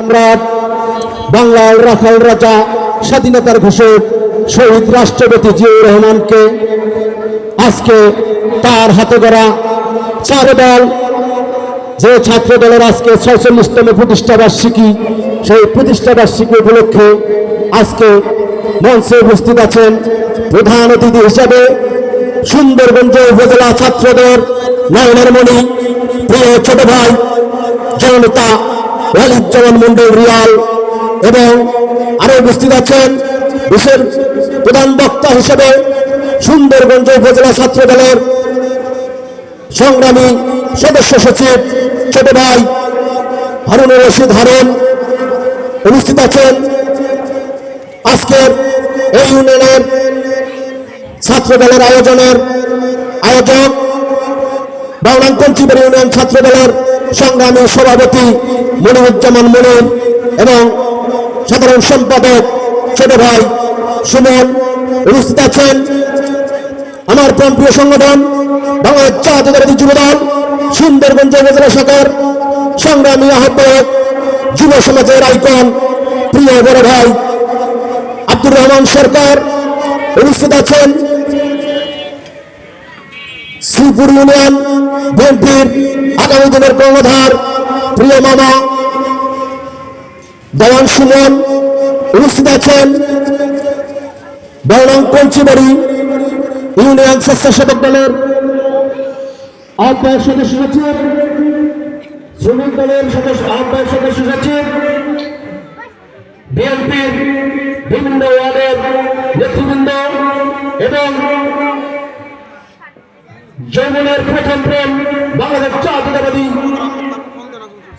সম্রাট বাংলার রাখাল রাজা স্বাধীনতার ঘোষক শহীদ রাষ্ট্রপতি জিয়াউর রহমানকে আজকে তার হাতে গড়া চার দল যে ছাত্র দলের আজকে ৪৬তম প্রতিষ্ঠা বার্ষিকী, সেই প্রতিষ্ঠা বার্ষিকী উপলক্ষে আজকে মঞ্চে উপস্থিত আছেন প্রধান অতিথি হিসাবে সুন্দরগঞ্জ উপজেলা ছাত্রদল নয়নের মণি প্রিয় ছোট ভাই জনতা ওয়ালিদুজ্জামান মন্ডল রিয়াল, এবং আরো উপস্থিত আছেন বিশেষ প্রধান বক্তা হিসেবে সুন্দরগঞ্জ উপজেলা ছাত্র দলের সংগ্রামী সদস্য সচিব ছোট ভাই হারুনুর রশিদ হারুন। উপস্থিত আছেন আজকের এই ইউনিয়নের ছাত্র দলের আয়োজক বাংলাং পঞ্চীবাড়ি ইউনিয়ন ছাত্র দলের সংগ্রামী সভাপতি মনিরুজ্জামান মনির এবং সাধারণ সম্পাদক ছোট ভাই সুমন। উপস্থিত আছেন আমার প্রিয় সংগঠন বাংলাদেশ জাতীয়তাবাদী যুবদল সুন্দরগঞ্জ উপজেলা শাখার সংগ্রামী আহ্বায়ক যুব সমাজের আইকন প্রিয় বড় ভাই আব্দুর রহমান সরকার। উপস্থিত আছেন শ্রীপুর ইউনিয়ন বিএনপির আগামী দিনের কর্ণধার প্রিয় মামা দেওয়ান সুমন। উপস্থিত আছেন বাংলাং পঞ্চীবাড়ি ইউনিয়ন স্বেচ্ছাসেবক দলের আহ্বায়ক সদস্য সচিব, শ্রমিক দলের আহ্বায়ক সদস্য সচিব, বিএনপির বিভিন্ন ওয়ার্ডের নেতৃবৃন্দ এবং যৌবনের প্রথম প্রেম বাংলাদেশ জাতীয়তাবাদী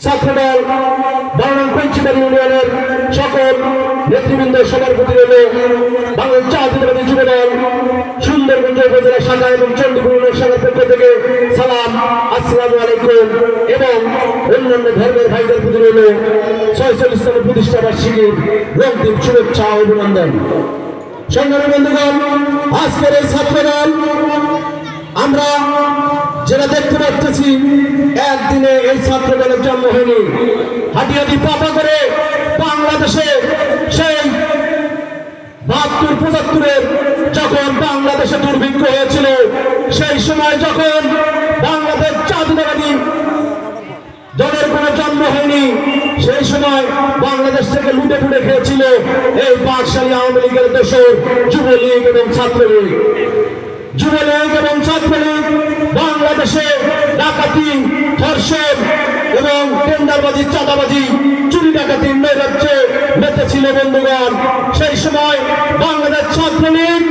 ছাত্রদল বাংলাং পঞ্চীবাড়ি ইউনিয়নের সকল নেতৃবৃন্দ, সবার প্রতি রইল বাংলাদেশ জাতীয়তাবাদী যুবদল সুন্দরগঞ্জ উপজেলা শাখা এবং চণ্ডীপুর ইউনিয়ন শাখার পক্ষ থেকে সালাম, আসসালামু আলাইকুম, এবং অন্যান্য ধর্মের ভাইদের প্রতি রইল ৪৬তম প্রতিষ্ঠা বার্ষিকীর রক্তিম শুভেচ্ছা ও অভিনন্দন। সংগ্রামী বন্ধুগণ, আজকের এই ছাত্রদল আমরা যেটা দেখতে পাচ্ছি, একদিনে এই ছাত্র দলের জন্ম হয়নি। হাঁটি হাঁটি পাপা করে বাংলাদেশে সেই ৭২-৭৫-এর যখন বাংলাদেশে দুর্ভিক্ষ হয়েছিল, সেই সময় যখন বাংলাদেশ জাতীয়তাবাদী দলের কোনো জন্ম হয়নি, সেই সময় বাংলাদেশ থেকে লুটে ফুটে খেয়েছিল এই বাকশালী আওয়ামী লীগের দোসর যুবলীগ এবং ছাত্রলীগ। যুবলীগ এবং ছাত্রলীগ বাংলাদেশে ডাকাতি, ধর্ষণ এবং টেন্ডারবাজি, চাঁদাবাজি, চুরি ডাকাতি, নৈরাজ্যে মেতেছিল বন্ধুগণ। সেই সময় বাংলাদেশ ছাত্রলীগ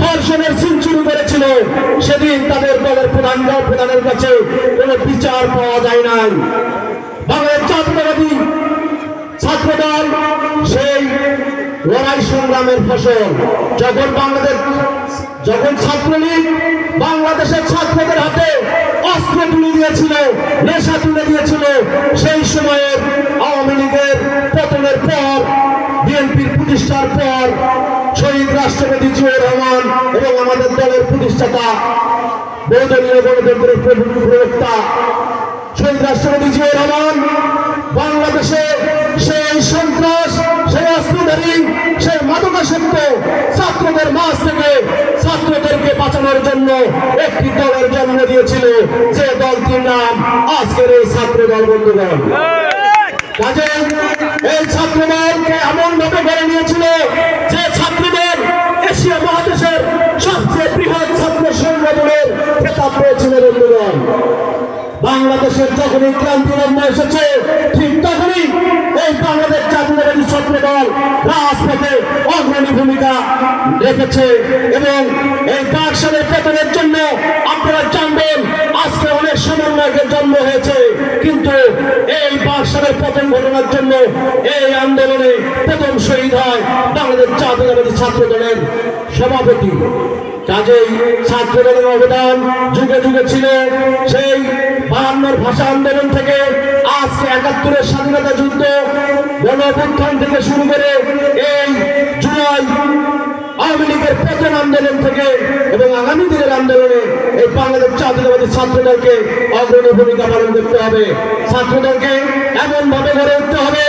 ধর্ষণের সেঞ্চুরি করেছিল। সেদিন তাদের দলের প্রধানের কাছে কোনো বিচার পাওয়া যায় নাই। বাংলাদেশ জাতীয়তাবাদী ছাত্রদল সেই লড়াই সংগ্রামের ফসল। যখন ছাত্রলীগ বাংলাদেশের ছাত্রদের হাতে অস্ত্র তুলে দিয়েছিল, নেশা তুলে দিয়েছিল, সেই সময়ের আওয়ামী লীগের পতনের পর, বিএনপির প্রতিষ্ঠার পর শহীদ রাষ্ট্রপতি জিয়াউর রহমান এবং আমাদের দলের প্রতিষ্ঠাতা বহুদলীয় গণতন্ত্রের প্রবক্তা শহীদ রাষ্ট্রপতি জিয়াউর রহমান বাংলাদেশে সেই সন্ত্রাস, সেই অস্ত্রধারী, সেই মাদকাসক্ত ছাত্রদের মাঝ থেকে ছাত্রদেরকে বাঁচানোর জন্য একটি দলের জন্ম দিয়েছিল, যে দলটির নাম আজকের এই ছাত্র দল বন্ধুগণ। কাজে এই ছাত্রদলকে এমন ভাবে গড়ে নিয়েছিল যে ছাত্রদল এশিয়া মহাদেশের সবচেয়ে বৃহৎ ছাত্র সংগঠনের খেতাব পেয়েছিল বন্ধুগণ। বাংলাদেশের যখনই ক্রান্তিরম্য এসেছে, ঠিক তখনই এই বাংলাদেশ জাতীয়তাবাদী ছাত্রদল রাজপথে অগ্রণী ভূমিকা রেখেছে এবং এই বাকশালের পতনের জন্য আপনারা জানবেন আজকে অনেক সমন্বয়কের জন্ম হয়েছে, কিন্তু এই বাকশালের পতন ঘটনার জন্য এই আন্দোলনে প্রথম শহীদ হয় বাংলাদেশ জাতীয়তাবাদী ছাত্রদলের সভাপতি। কাজেই ছাত্রদলের অবদান যুগে যুগে ছিল। সেই ৫২ ভাষা আন্দোলন থেকে আজকে ৭১-এর স্বাধীনতা যুদ্ধ, গণঅভ্যুত্থান থেকে শুরু করে এই জুলাই আওয়ামী লীগের পতন আন্দোলন থেকে এবং আগামী দিনের আন্দোলনে এই বাংলাদেশ জাতীয়তাবাদী ছাত্রদলকে অগ্রণী ভূমিকা পালন করতে হবে। ছাত্রদলকে এমন ভাবে গড়ে উঠতে হবে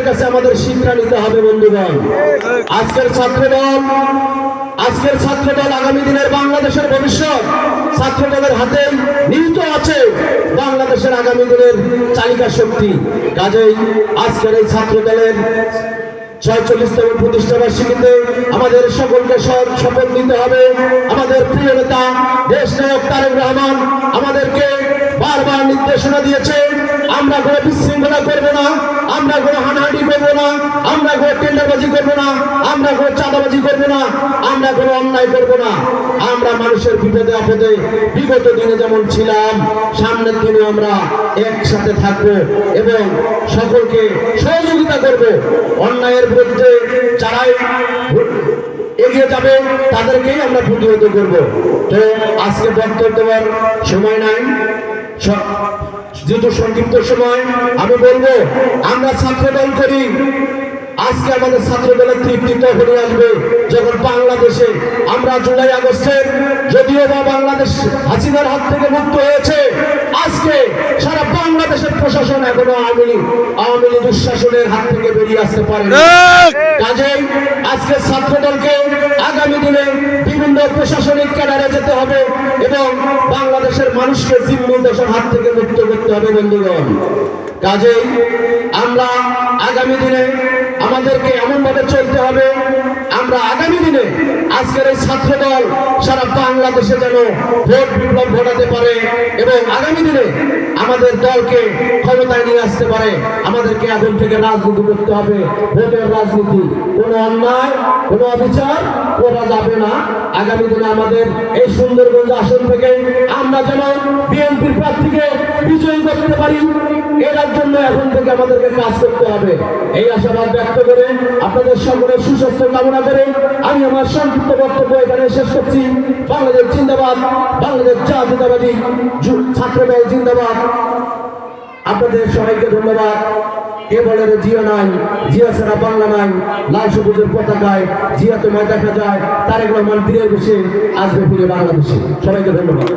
কাছে আমাদের শিক্ষা নিতে হবে বন্ধুগণ। আজকের ছাত্রদল আগামী দিনের বাংলাদেশের ভবিষ্যৎ ছাত্রদলের হাতে নিহিত আছে বাংলাদেশের আগামী দিনের চালিকা শক্তি। কাজেই আজকের এই ছাত্রদলের 46তম প্রতিষ্ঠাবার্ষিকীতে আমাদের সকলকে শপথ নিতে হবে। আমাদের প্রিয় নেতা দেশ নায়ক তারেক রহমান আমাদেরকে বারবার নির্দেশনা দিয়েছে, আমরা কোনো বিশৃঙ্খলা করবো না, আমরা কোনো হানাহানি করবো না, আমরা কোনো টেন্ডারবাজি করবো না, আমরা কোনো চাঁদাবাজি করবো না, আমরা কোনো অন্যায় করবো না। আমরা মানুষের বিপদে আপদে বিগত দিনে যেমন ছিলাম সামনের দিনে আমরা একসাথে থাকবো এবং সকলকে সহযোগিতা করবো। অন্যায়ের বিরুদ্ধে যারাই এগিয়ে যাবে তাদেরকেই আমরা প্রতিহত করব। তো আজকে বক্তব্য দেওয়ার সময় নাই, যেহেতু সংক্ষিপ্ত সময় আমি বলবো আমরা ছাত্রদল করি। আজকে আমাদের ছাত্রদলের তৃপ্তি তখনই আসবে যখন বাংলাদেশে আমরা জুলাই আগস্টের যদিও বা বাংলাদেশ হাসিনার হাত থেকে মুক্ত হয়েছে, আজকে সারা বাংলাদেশের প্রশাসন এখনো আওয়ামী লীগ দুঃশাসনের হাত থেকে বেরিয়ে আসতে পারে। কাজেই আজকে ছাত্রদলকে আগামী দিনে বিভিন্ন প্রশাসনিক ক্যাডারে যেতে হবে এবং বাংলাদেশের মানুষকে জিম্মি দশার হাত থেকে মুক্ত করতে হবে বন্ধুগণ। কাজেই আমরা আগামী দিনে আমাদেরকে এমন ভাবে চলতে হবে, আমরা আগামী দিনে আজকের এই ছাত্রদল সারা বাংলাদেশে যেন ভোট বিপ্লব ঘটাতে পারে এবং আগামী দিনে আমাদের দলকে ক্ষমতায় নিয়ে আসতে পারে। আমাদেরকে এখন থেকে রাজনীতি করতে হবে, ভোটের রাজনীতি, কোনো অন্যায় কোনো অবিচার করা যাবে না। আগামী দিনে আমাদের এই সুন্দরগঞ্জ আসন থেকে আমরা যেন বিএনপির প্রার্থীকে বিজয়ী করতে পারি, এটার জন্য এখন থেকে আমাদেরকে কাজ করতে হবে। এই আশাবাদ ব্যক্ত করে আপনাদের সকলের সুস্বাস্থ্য কামনা করে আমি আমার সংক্ষিপ্ত বক্তব্য এখানে শেষ করছি। বাংলাদেশ জিন্দাবাদ, বাংলাদেশ জাতীয়তাবাদী ছাত্রদল জিন্দাবাদ। আপনাদের সবাইকে ধন্যবাদ। কে বলে জিয়া নাই, জিয়া ছাড়া বাংলা নাই, লাল সবুজের পতাকায় জিয়া তোমায় দেখা যায়, তারেক রহমান বীরের বেশে আসবে ফিরে বাংলাদেশে। সবাইকে ধন্যবাদ।